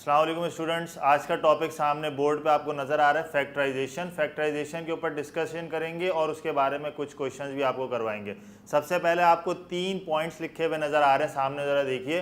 अस्सलाम वालेकुम स्टूडेंट्स, आज का टॉपिक सामने बोर्ड पे आपको नज़र आ रहा है फैक्टराइजेशन के ऊपर डिस्कशन करेंगे और उसके बारे में कुछ क्वेश्चंस भी आपको करवाएंगे। सबसे पहले आपको 3 पॉइंट्स लिखे हुए नज़र आ रहे हैं सामने, ज़रा देखिए।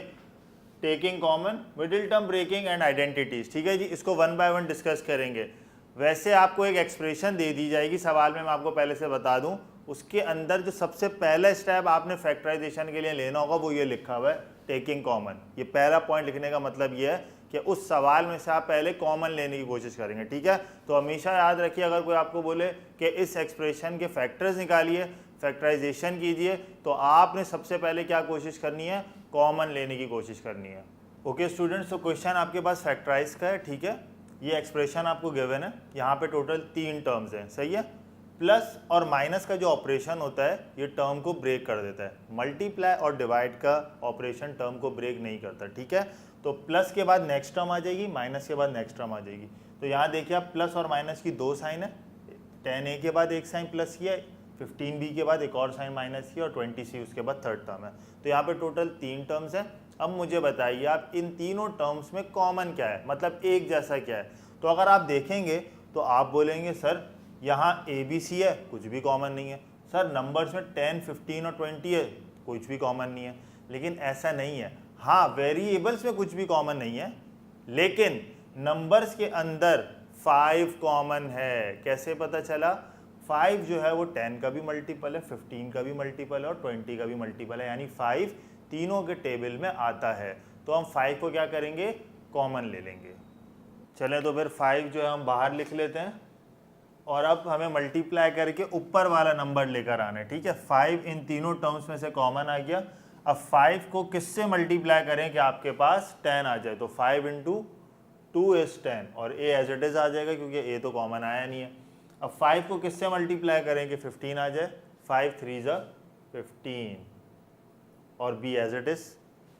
Taking common, middle term breaking and identities. ठीक है जी, इसको 1 बाय 1 डिस्कस करेंगे। वैसे आपको एक एक्सप्रेशन दे दी जाएगी सवाल में, मैं आपको पहले से बता दूं। उसके अंदर जो सबसे पहला स्टेप आपने फैक्टराइजेशन के लिए लेना होगा वो ये लिखा हुआ है, टेकिंग कॉमन। ये पहला पॉइंट लिखने का मतलब ये है कि उस सवाल में से आप पहले कॉमन लेने की कोशिश करेंगे। ठीक है, तो हमेशा याद रखिए, अगर कोई आपको बोले कि इस एक्सप्रेशन के फैक्टर्स निकालिए, फैक्टराइजेशन कीजिए, तो आपने सबसे पहले क्या कोशिश करनी है, कॉमन लेने की कोशिश करनी है। ओके स्टूडेंट्स, तो क्वेश्चन आपके पास फैक्टराइज का है। ठीक है, ये एक्सप्रेशन आपको गिवन है, यहाँ पे टोटल 3 टर्म्स हैं। सही है, प्लस और माइनस का जो ऑपरेशन होता है ये टर्म को ब्रेक कर देता है। मल्टीप्लाई और डिवाइड का ऑपरेशन टर्म को ब्रेक नहीं करता। ठीक है, तो प्लस के बाद नेक्स्ट टर्म आ जाएगी, माइनस के बाद नेक्स्ट टर्म आ जाएगी। तो यहाँ देखिए आप, प्लस और माइनस की 2 साइन है। 10a के बाद एक साइन प्लस किया है, 15b के बाद एक और साइन माइनस किया और 20c उसके बाद थर्ड टर्म है। तो यहाँ पे टोटल 3 टर्म्स हैं। अब मुझे बताइए आप इन तीनों टर्म्स में कॉमन क्या है, मतलब एक जैसा क्या है। तो अगर आप देखेंगे तो आप बोलेंगे सर यहाँ ABC है, कुछ भी कॉमन नहीं है। सर नंबर्स में 10, 15 और 20 है, कुछ भी कॉमन नहीं है। लेकिन ऐसा नहीं है। हाँ, वेरिएबल्स में कुछ भी कॉमन नहीं है, लेकिन नंबर्स के अंदर 5 कॉमन है। कैसे पता चला? 5 जो है वो 10 का भी मल्टीपल है, 15 का भी मल्टीपल है और 20 का भी मल्टीपल है, यानी 5 तीनों के टेबल में आता है। तो हम 5 को क्या करेंगे, कॉमन ले लेंगे। चलें, तो फिर 5 जो है हम बाहर लिख लेते हैं और अब हमें मल्टीप्लाई करके ऊपर वाला नंबर लेकर आना है। ठीक है, 5 इन तीनों टर्म्स में से कॉमन आ गया। अब 5 को किससे मल्टीप्लाई करें कि आपके पास 10 आ जाए, तो 5 × 2 = 10 और a एज इट इज आ जाएगा क्योंकि a तो कॉमन आया नहीं है। अब 5 को किससे मल्टीप्लाई करें कि 15 आ जाए, 5 × 3 = 15 और b as it is,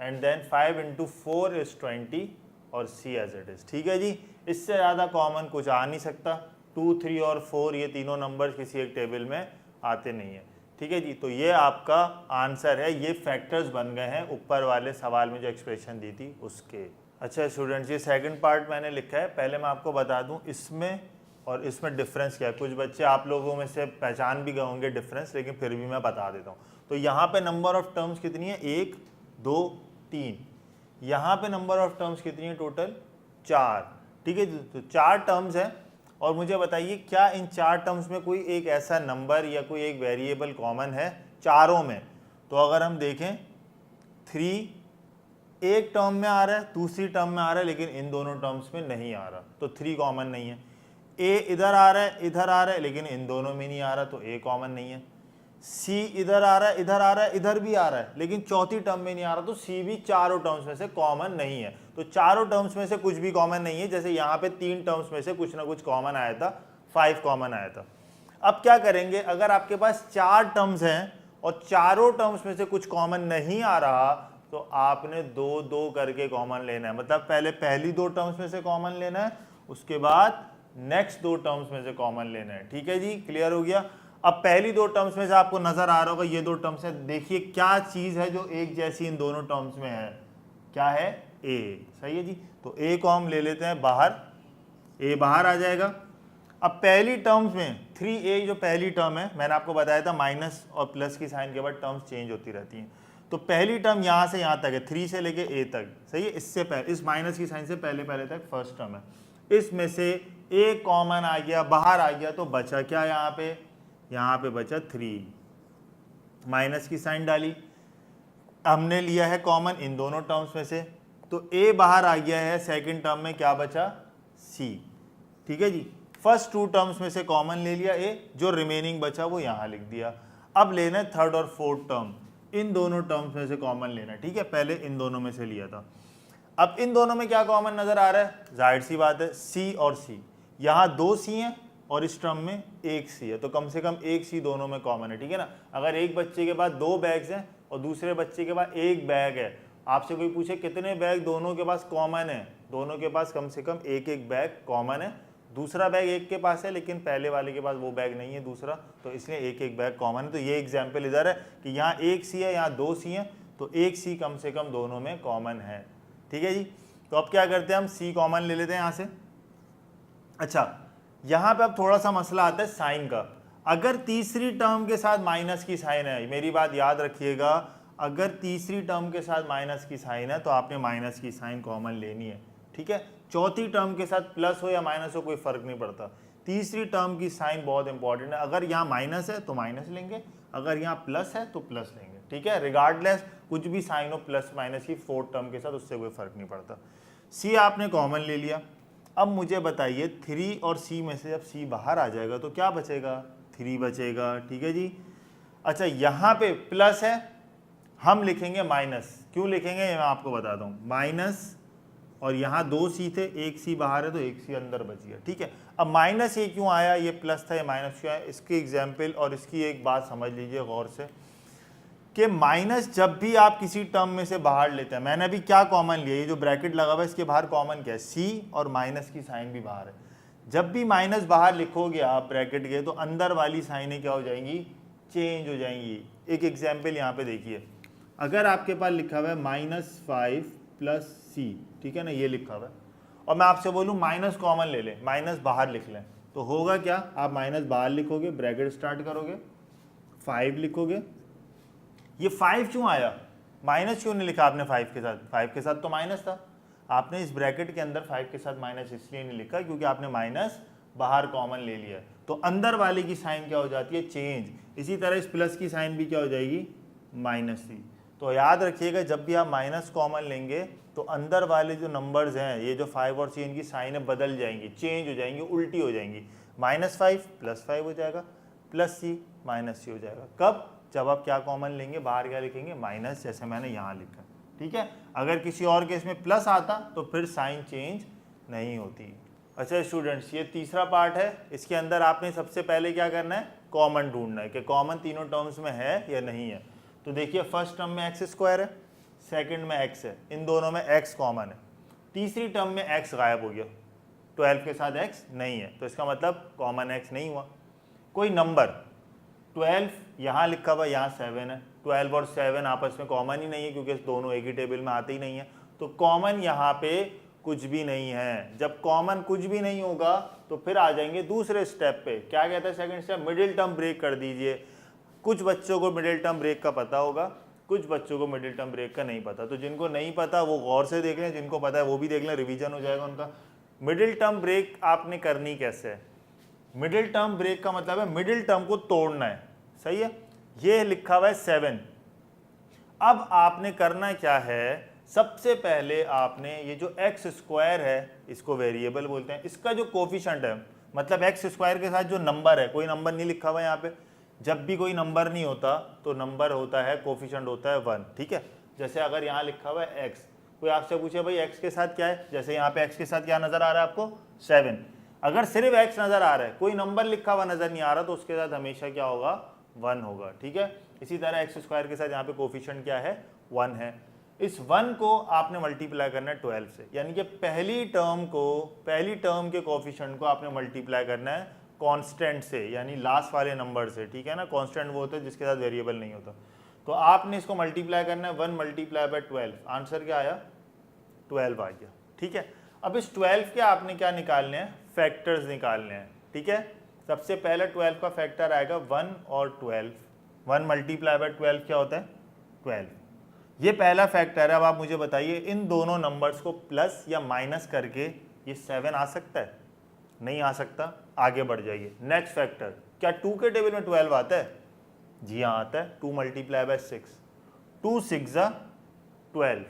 and then 5 × 4 = 20 और c एज इट इज। ठीक है जी, इससे ज़्यादा कॉमन कुछ आ नहीं सकता। 2, 3 और 4 ये तीनों नंबर किसी एक टेबल में आते नहीं है। ठीक है जी, तो ये आपका आंसर है। ये फैक्टर्स बन गए हैं ऊपर वाले सवाल में जो एक्सप्रेशन दी थी उसके। अच्छा स्टूडेंट्स, ये सेकंड पार्ट मैंने लिखा है। पहले मैं आपको बता दूं इसमें और इसमें डिफरेंस क्या है। कुछ बच्चे आप लोगों में से पहचान भी गए होंगे डिफरेंस, लेकिन फिर भी मैं बता देता हूँ। तो यहाँ पे नंबर ऑफ टर्म्स कितनी है, 1, 2, 3। यहाँ पे नंबर ऑफ टर्म्स कितनी है, टोटल 4। ठीक है, तो 4 टर्म्स हैं। और मुझे बताइए क्या इन 4 टर्म्स में कोई एक ऐसा नंबर या कोई एक वेरिएबल कॉमन है चारों में? तो अगर हम देखें 3 एक टर्म में आ रहा है, दूसरी टर्म में आ रहा है, लेकिन इन दोनों टर्म्स में नहीं आ रहा, तो 3 कॉमन नहीं है। a इधर आ रहा है, इधर आ रहा है, लेकिन इन दोनों में नहीं आ रहा, तो a कॉमन नहीं है। c इधर आ रहा है, इधर आ रहा है, इधर भी आ रहा है, लेकिन चौथी टर्म में नहीं आ रहा, तो c भी चारों टर्म्स में से कॉमन नहीं है। तो चारों टर्म्स में से कुछ भी कॉमन नहीं है। जैसे यहाँ पे 3 टर्म्स में से कुछ ना कुछ कॉमन आया था, 5 कॉमन आया था। अब क्या करेंगे, अगर आपके पास 4 टर्म्स हैं और चारों टर्म्स में से कुछ कॉमन नहीं आ रहा, तो आपने 2-2 करके कॉमन लेना है। मतलब पहले पहली 2 टर्म्स में से कॉमन लेना है, उसके बाद नेक्स्ट 2 टर्म्स में से कॉमन लेना है। ठीक है जी, क्लियर हो गया। अब पहली 2 टर्म्स में से आपको नजर आ रहा होगा ये 2 टर्म्स है। देखिए क्या चीज है जो एक जैसी इन दोनों टर्म्स में है, क्या है, a। सही है जी, तो a को हम ले लेते हैं बाहर, a बाहर आ जाएगा। अब पहली टर्म्स में 3a जो पहली टर्म है, मैंने आपको बताया था माइनस और प्लस की साइन के बाद टर्म्स चेंज होती रहती हैं। तो पहली टर्म यहाँ से यहाँ तक है, 3 से लेके a तक। सही है, इससे पहले इस माइनस की साइन से पहले तक फर्स्ट टर्म है। इसमें से a कॉमन आ गया, बाहर आ गया, तो बचा क्या यहाँ पे बचा 3। माइनस की साइन डाली, हमने लिया है कॉमन इन दोनों टर्म्स में से, तो a बाहर आ गया है। सेकंड टर्म में क्या बचा, c। ठीक है जी, फर्स्ट 2 टर्म्स में से कॉमन ले लिया a, जो रिमेनिंग बचा वो यहाँ लिख दिया। अब लेना है थर्ड और फोर्थ टर्म, इन दोनों टर्म्स में से कॉमन लेना है। ठीक है, पहले इन दोनों में से लिया था। अब इन दोनों में क्या कॉमन नजर आ रहा है, जाहिर सी बात है c और c। यहाँ 2 c हैं और इस टर्म में 1 c है, तो कम से कम 1 c दोनों में कॉमन है। ठीक है ना, अगर एक बच्चे के पास 2 बैग्स हैं और दूसरे बच्चे के पास 1 बैग है, आपसे कोई पूछे कितने बैग दोनों के पास कॉमन है, दोनों के पास कम से कम 1-1 बैग कॉमन है। दूसरा बैग एक के पास है, लेकिन पहले वाले के पास वो बैग नहीं है दूसरा, तो इसलिए 1-1 बैग कॉमन है। तो ये एग्जाम्पल इधर है कि यहाँ 1 c है, यहाँ 2 c है, तो 1 c कम से कम दोनों में कॉमन है। ठीक है जी, तो अब क्या करते हैं हम c कॉमन ले लेते हैं यहाँ से। अच्छा यहाँ पे अब थोड़ा सा मसला आता है साइन का। अगर तीसरी टर्म के साथ माइनस की साइन है, मेरी बात याद रखिएगा, अगर तीसरी टर्म के साथ माइनस की साइन है तो आपने माइनस की साइन कॉमन लेनी है, ठीक है। चौथी टर्म के साथ प्लस हो या माइनस हो कोई फर्क नहीं पड़ता, तीसरी टर्म की साइन बहुत इंपॉर्टेंट है। अगर यहाँ माइनस है तो माइनस लेंगे, अगर यहाँ प्लस है तो प्लस लेंगे, ठीक है। रिगार्डलेस कुछ भी साइन हो प्लस माइनस की फोर्थ टर्म के साथ, उससे कोई फर्क नहीं पड़ता। सी आपने कॉमन ले लिया। अब मुझे बताइए 3 और सी में से जब सी बाहर आ जाएगा तो क्या बचेगा, 3 बचेगा, ठीक है जी। अच्छा यहाँ पे प्लस है, हम लिखेंगे माइनस। क्यों लिखेंगे मैं आपको बताता हूँ, माइनस, और यहाँ 2 सी थे, 1 सी बाहर है तो 1 सी अंदर बच गया, ठीक है। अब माइनस ये क्यों आया, ये प्लस था, ये माइनस क्यों आया, इसकी एग्जाम्पल और इसकी एक बात समझ लीजिए गौर से कि माइनस जब भी आप किसी टर्म में से बाहर लेते हैं, मैंने अभी क्या कॉमन लिया, ये जो ब्रैकेट लगा हुआ है इसके बाहर कॉमन क्या है, सी, और माइनस की साइन भी बाहर है। जब भी माइनस बाहर लिखोगे आप ब्रैकेट के तो अंदर वाली साइनें क्या हो जाएंगी, चेंज हो जाएंगी। एक एग्जाम्पल यहाँ पे देखिए, अगर आपके पास लिखा हुआ है -5 + c, ठीक है ना, ये लिखा हुआ है, और मैं आपसे बोलूँ माइनस कॉमन ले लें, माइनस बाहर लिख लें, तो होगा क्या, आप माइनस बाहर लिखोगे, ब्रैकेट स्टार्ट करोगे, 5 लिखोगे। ये 5 क्यों आया, माइनस क्यों नहीं लिखा आपने 5 के साथ, 5 के साथ तो माइनस था, आपने इस ब्रैकेट के अंदर 5 के साथ माइनस इसलिए नहीं लिखा क्योंकि आपने माइनस बाहर कॉमन ले लिया है, तो अंदर वाले की साइन क्या हो जाती है, चेंज। इसी तरह इस प्लस की साइन भी क्या हो जाएगी, -c। तो याद रखिएगा जब भी आप माइनस कॉमन लेंगे तो अंदर वाले जो नंबर्स हैं, ये जो 5 और c, इनकी साइनें बदल जाएंगी, चेंज हो जाएंगी, उल्टी हो जाएंगी। -5 + 5 हो जाएगा, +c -c हो जाएगा। कब, जब आप क्या कॉमन लेंगे, बाहर क्या लिखेंगे, माइनस, जैसे मैंने यहाँ लिखा, ठीक है। अगर किसी और केस में प्लस आता तो फिर साइन चेंज नहीं होती। अच्छा स्टूडेंट्स, ये तीसरा पार्ट है, इसके अंदर आपने सबसे पहले क्या करना है, कॉमन ढूंढना है कि कॉमन तीनों टर्म्स में है या नहीं है। तो देखिए फर्स्ट टर्म में x² है, सेकंड में x है, इन दोनों में x कॉमन है, तीसरी टर्म में x गायब हो गया, 12 के साथ x नहीं है, तो इसका मतलब कॉमन x नहीं हुआ। कोई नंबर 12 यहाँ लिखा हुआ, यहाँ 7 है, 12 और 7 आपस में कॉमन ही नहीं है क्योंकि दोनों एक ही टेबल में आते ही नहीं है, तो कॉमन यहाँ पे कुछ भी नहीं है। जब कॉमन कुछ भी नहीं होगा तो फिर आ जाएंगे दूसरे स्टेप पे, क्या कहता है second step, middle term break कर दीजिए। कुछ बच्चों को मिडिल टर्म ब्रेक का पता होगा, कुछ बच्चों को मिडिल टर्म ब्रेक का नहीं पता, तो जिनको नहीं पता वो गौर से देख लें, जिनको पता है वो भी देख लें, रिवीजन हो जाएगा उनका। मिडिल टर्म ब्रेक आपने करनी कैसे है, मिडिल टर्म ब्रेक का मतलब है मिडिल टर्म को तोड़ना है, सही है। ये लिखा हुआ है 7, अब आपने करना क्या है, सबसे पहले आपने ये जो x² है, इसको वेरिएबल बोलते हैं, इसका जो कोफिशिएंट है, मतलब x² के साथ जो नंबर है, कोई नंबर नहीं लिखा हुआ है यहाँ पे, जब भी कोई नंबर नहीं होता तो नंबर होता है, कोफिशिएंट होता है 1, ठीक है। जैसे अगर यहाँ लिखा हुआ है x, कोई आपसे पूछे भाई x के साथ क्या है, जैसे यहाँ पे x के साथ क्या नजर आ रहा है आपको, 7, अगर सिर्फ x नजर आ रहा है, कोई नंबर लिखा हुआ नजर नहीं आ रहा, तो उसके साथ हमेशा क्या होगा, 1 होगा, ठीक है। इसी तरह x² के साथ यहाँ पे कोफिशिएंट क्या है, 1 है। इस 1 को आपने मल्टीप्लाई करना है 12 से, यानी कि पहली टर्म के कोफिशिएंट को आपने मल्टीप्लाई करना है कांस्टेंट से, यानी लास्ट वाले नंबर से, ठीक है ना। कांस्टेंट वो होता है जिसके साथ वेरिएबल नहीं होता, तो आपने इसको मल्टीप्लाई करना है 1 × 12, आंसर क्या आया, 12 आ गया, ठीक है। अब इस 12 के आपने क्या निकालने हैं, फैक्टर्स निकालने हैं, ठीक है। सबसे पहले 12 का फैक्टर आएगा 1 और 12, 1 × 12 क्या होता है, 12, ये पहला फैक्टर है। अब आप मुझे बताइए इन दोनों नंबर्स को प्लस या माइनस करके ये 7 आ सकता है, नहीं आ सकता, आगे बढ़ जाइए। नेक्स्ट फैक्टर, क्या 2 के टेबल में 12 आता है, जी हाँ आता है, 2 × 6, 2 6 12,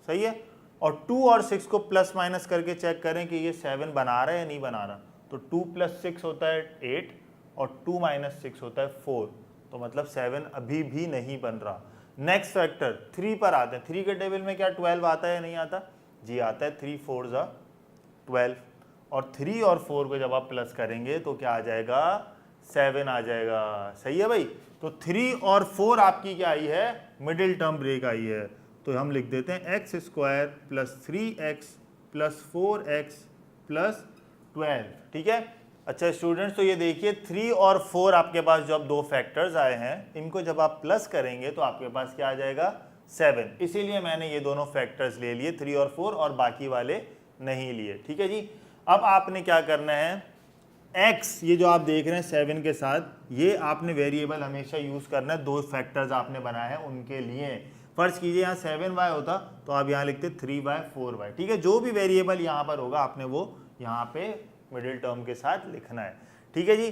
सही है। और 2 और 6 को प्लस माइनस करके चेक करें कि ये 7 बना रहा है या नहीं बना रहा, तो 2 + 6 होता है 8 और 2 - 6 होता है 4, तो मतलब 7 अभी भी नहीं बन रहा। नेक्स्ट फैक्टर 3 पर आते हैं, 3 के टेबल में क्या 12 आता है या नहीं आता, जी आता है, 3 4 12, और 3 और 4 को जब आप प्लस करेंगे तो क्या आ जाएगा, 7 आ जाएगा, सही है भाई। तो 3 और 4 आपकी क्या आई है, मिडिल टर्म ब्रेक आई है, तो हम लिख देते हैं x² + 3x + 4x + 12, ठीक है। अच्छा स्टूडेंट्स, तो ये देखिए 3 और 4 आपके पास जो अब दो फैक्टर्स आए हैं, इनको जब आप प्लस करेंगे तो आपके पास क्या आ जाएगा 7। इसीलिए मैंने ये दोनों फैक्टर्स ले लिए 3 और 4 और बाकी वाले नहीं लिए। ठीक है जी। अब आपने क्या करना है, x ये जो आप देख रहे हैं 7 के साथ, ये आपने वेरिएबल हमेशा यूज करना है। दो फैक्टर्स आपने बनाए हैं उनके लिए। फर्ज कीजिए यहाँ 7y होता तो आप यहाँ लिखते 3y 4y। ठीक है, जो भी वेरिएबल यहाँ पर होगा आपने वो यहाँ पे मिडिल टर्म के साथ लिखना है। ठीक है जी।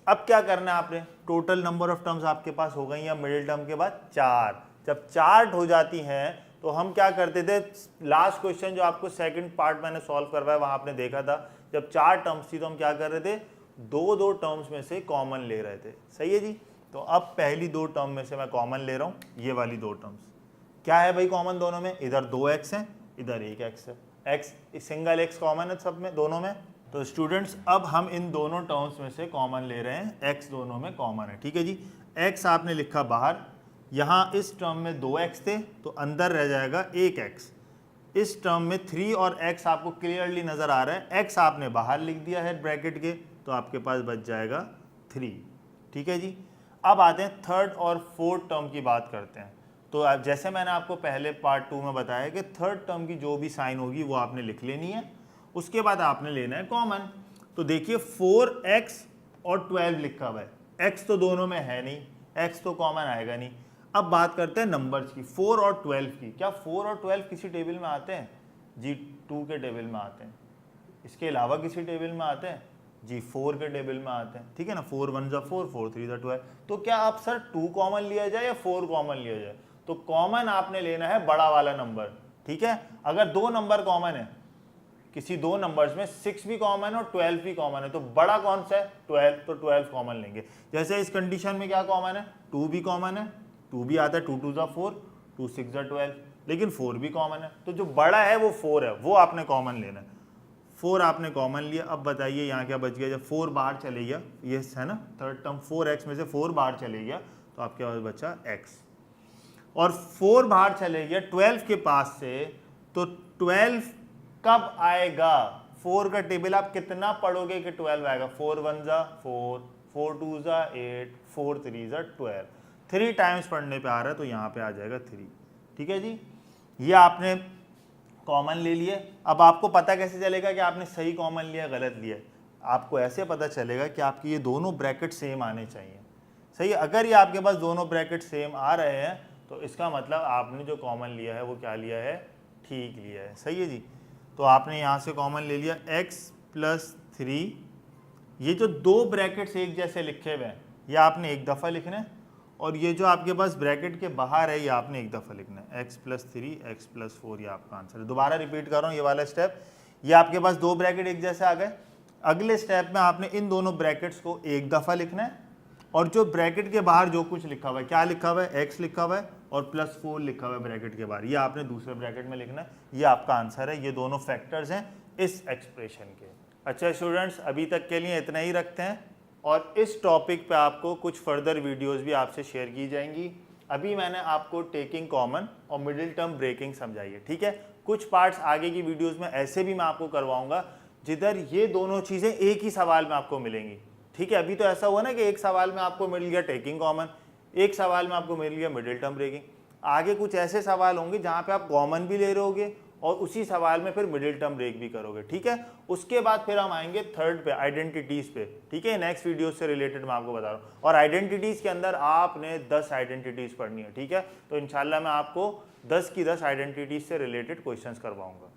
अब क्या करना है आपने, टोटल नंबर ऑफ टर्म्स आपके पास हो गई हैं मिडिल टर्म के बाद 4। जब 4 हो जाती हैं तो हम क्या करते थे, लास्ट क्वेश्चन जो आपको सेकंड पार्ट मैंने सॉल्व करवाया वहां आपने देखा था, जब 4 टर्म्स थी तो हम क्या कर रहे थे, दो टर्म्स में से कॉमन ले रहे थे। सही है जी। तो अब पहली 2 टर्म में से मैं कॉमन ले रहा हूँ, ये वाली 2 टर्म्स। क्या है भाई कॉमन दोनों में, इधर 2x है, इधर 1x है। x सिंगल x कॉमन है सब में, दोनों में। तो स्टूडेंट्स अब हम इन दोनों टर्म्स में से कॉमन ले रहे हैं, x दोनों में कॉमन है। ठीक है जी। x आपने लिखा बाहर, यहाँ इस टर्म में 2x थे तो अंदर रह जाएगा 1x। इस टर्म में 3 और x आपको क्लियरली नजर आ रहा है, x आपने बाहर लिख दिया है ब्रैकेट के, तो आपके पास बच जाएगा 3। ठीक है जी। अब आते हैं थर्ड और फोर्थ टर्म की बात करते हैं। तो अब जैसे मैंने आपको पहले पार्ट 2 में बताया कि थर्ड टर्म की जो भी साइन होगी वो आपने लिख लेनी है, उसके बाद आपने लेना है कॉमन। तो देखिए 4x और 12 लिखा हुआ है, x तो दोनों में है नहीं, x तो कॉमन आएगा नहीं। अब बात करते हैं नंबर्स की, 4 और 12 की। क्या 4 और 12 किसी टेबल में आते हैं जी? 2 के टेबल में आते हैं। इसके अलावा किसी टेबल में आते हैं जी? 4 के टेबल में आते हैं। ठीक है ना, 4 1 जा 4, 4 3 जा 12। तो क्या आप सर 2 कॉमन लिया जाए या 4 कॉमन लिया जाए? तो कॉमन आपने लेना है बड़ा वाला नंबर। ठीक है, अगर 2 नंबर कॉमन है, किसी 2 नंबर्स में 6 भी कॉमन है और 12 भी कॉमन है, तो बड़ा कौन सा है? 12। तो 12 कॉमन लेंगे। जैसे इस कंडीशन में क्या कॉमन है, 2 भी कॉमन है, 2 भी आता है, 2 2 जा 4, 2 6 जा 12, लेकिन 4 भी कॉमन है, तो जो बड़ा है वो 4 है, वो आपने कॉमन लेना है। 4 आपने कॉमन लिया। अब बताइए यहाँ क्या बच गया, जब 4 बाहर चले गया, ये है ना थर्ड टर्म, 4x में से 4 बाहर चले गया तो आपके पास बचा x, और 4 बाहर चले गया 12 के पास से, तो 12 कब आएगा? 4 का टेबल आप कितना पढ़ोगे कि 12 आएगा? 4 1 जा 4, 4 2 जा 8, 4 3 जा 12। 3 टाइम्स पढ़ने पे आ रहा है तो यहाँ पे आ जाएगा 3। ठीक है जी, ये आपने कॉमन ले लिए। अब आपको पता कैसे चलेगा कि आपने सही कॉमन लिया गलत लिया? आपको ऐसे पता चलेगा कि आपके ये दोनों ब्रैकेट सेम आने चाहिए। सही है, अगर ये आपके पास दोनों ब्रैकेट सेम आ रहे हैं तो इसका मतलब आपने जो कॉमन लिया है वो क्या लिया है? ठीक लिया है। सही है जी। तो आपने यहाँ से कॉमन ले लिया x प्लस 3। ये जो 2 ब्रैकेट्स एक जैसे लिखे हुए हैं ये आपने एक दफ़ा लिखना है, और ये जो आपके पास ब्रैकेट के बाहर है ये आपने एक दफ़ा लिखना है, x प्लस 3 x प्लस 4, ये आपका आंसर है। दोबारा रिपीट कर रहा हूँ ये वाला स्टेप। ये आपके पास 2 ब्रैकेट एक जैसे आ गए, अगले स्टेप में आपने इन दोनों ब्रैकेट्स को एक दफ़ा लिखना है, और जो ब्रैकेट के बाहर जो कुछ लिखा हुआ है, क्या लिखा हुआ है? x लिखा हुआ है और प्लस 4 लिखा हुआ है ब्रैकेट के बाहर, ये आपने दूसरे ब्रैकेट में लिखना है। ये आपका आंसर है। ये दोनों फैक्टर्स हैं इस एक्सप्रेशन के। अच्छा स्टूडेंट्स, अभी तक के लिए इतना ही रखते हैं, और इस टॉपिक पे आपको कुछ फर्दर वीडियोस भी आपसे शेयर की जाएंगी। अभी मैंने आपको टेकिंग कॉमन और मिडिल टर्म ब्रेकिंग समझाई है। ठीक है, कुछ पार्ट्स आगे की वीडियोस में ऐसे भी मैं आपको करवाऊंगा जिधर ये दोनों चीज़ें एक ही सवाल में आपको मिलेंगी। ठीक है, अभी तो ऐसा हुआ ना कि एक सवाल में आपको मिल गया टेकिंग कॉमन, एक सवाल में आपको मिल गया मिडिल टर्म ब्रेकिंग। आगे कुछ ऐसे सवाल होंगे जहाँ पे आप कॉमन भी ले रहे होगे और उसी सवाल में फिर मिडिल टर्म ब्रेक भी करोगे। ठीक है, उसके बाद फिर हम आएंगे थर्ड पे, आइडेंटिटीज पे। ठीक है, नेक्स्ट वीडियो से रिलेटेड मैं आपको बता रहा हूँ, और आइडेंटिटीज के अंदर आपने 10 आइडेंटिटीज पढ़नी है। ठीक है, तो इंशाल्लाह मैं आपको 10 की 10 आइडेंटिटीज से रिलेटेड क्वेश्चंस करवाऊंगा।